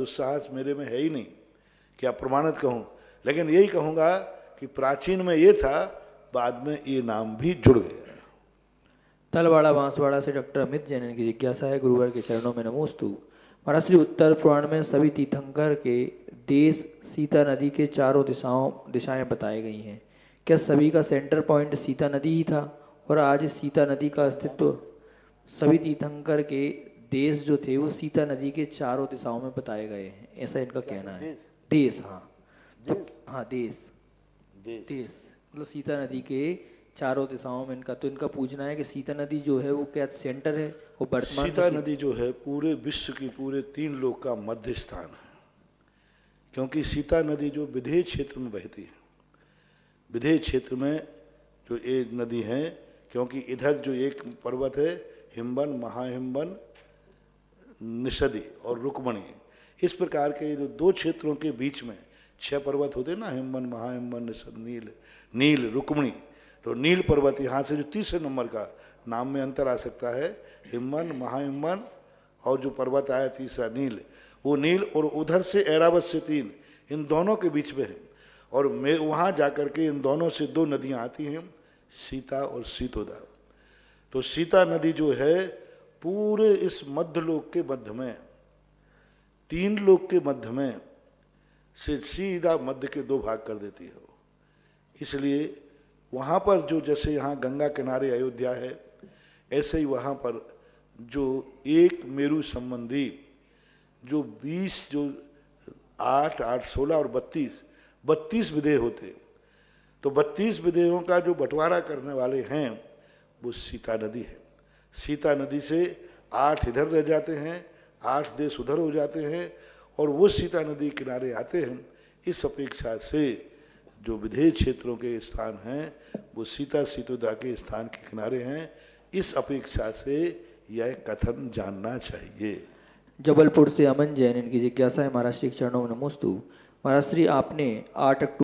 दुस्साहस मेरे में है ही नहीं कि अप्रमाणित कहूँ, लेकिन यही कहूँगा कि प्राचीन में ये था, बाद में ये नाम भी जुड़ गया। तलवाड़ा बांसवाड़ा से डॉक्टर अमित जैन की जिज्ञासा है, गुरुवर के चरणों में नमोस्तु। महाराज श्री उत्तर पुराण में सभी तीर्थंकर के देश सीता नदी के चारों दिशाएं बताई गई हैं। क्या सभी का सेंटर पॉइंट सीता नदी ही था और आज सीता नदी का अस्तित्व? सभी तीर्थंकर के देश जो थे वो सीता नदी के चारों दिशाओं में बताए गए हैं, ऐसा इनका कहना है। देश, हाँ तो हाँ देश मतलब सीता नदी के चारों दिशाओं में इनका, तो इनका पूछना है कि सीता नदी जो है वो क्या सेंटर है? वो वर्तमान सीता नदी जो है पूरे विश्व की, पूरे 3 लोक का मध्य स्थान है, क्योंकि सीता नदी जो विधेय क्षेत्र में बहती है, विधेय क्षेत्र में जो एक नदी है, क्योंकि इधर जो एक पर्वत है हिमवन, महाहिमवन, निषदि और रुक्मणी, इस प्रकार के जो 2 क्षेत्रों के बीच में 6 पर्वत होते हैं ना, हिमवन, महाहिमवन, निषद, नील, रुक्मणी। तो नील पर्वत यहाँ से जो तीसरे नंबर का, नाम में अंतर आ सकता है, हिमवन, महाहिमवन और जो पर्वत आया तीसरा नील, वो नील, और उधर से ऐरावत से 3, इन दोनों के बीच में है। और मैं वहाँ जा कर के इन दोनों से 2 नदियाँ आती हैं, सीता और सीतोदा। तो सीता नदी जो है पूरे इस मध्य लोक के मध्य में, 3 लोक के मध्य में से सीधा मध्य के 2 भाग कर देती है। इसलिए वहाँ पर जो, जैसे यहाँ गंगा किनारे अयोध्या है, ऐसे ही वहाँ पर जो एक मेरु संबंधी जो 20, जो 8, 8, 16 और 32 विधेय होते, तो 32 विधेयों का जो बंटवारा करने वाले हैं वो सीता नदी है। सीता नदी से 8 इधर रह जाते हैं, 8 देश उधर हो जाते हैं, और वो सीता नदी किनारे आते हैं। इस अपेक्षा से जो विधेय क्षेत्रों के स्थान हैं वो सीता सीतोदा के स्थान के किनारे हैं। इस अपेक्षा से यह कथन जानना चाहिए। जबलपुर से अमन जैन, इनकी जिज्ञासा है, महाराज श्री के चरणों में नमोस्तु। महाराज श्री, आपने 8 अक्टूबर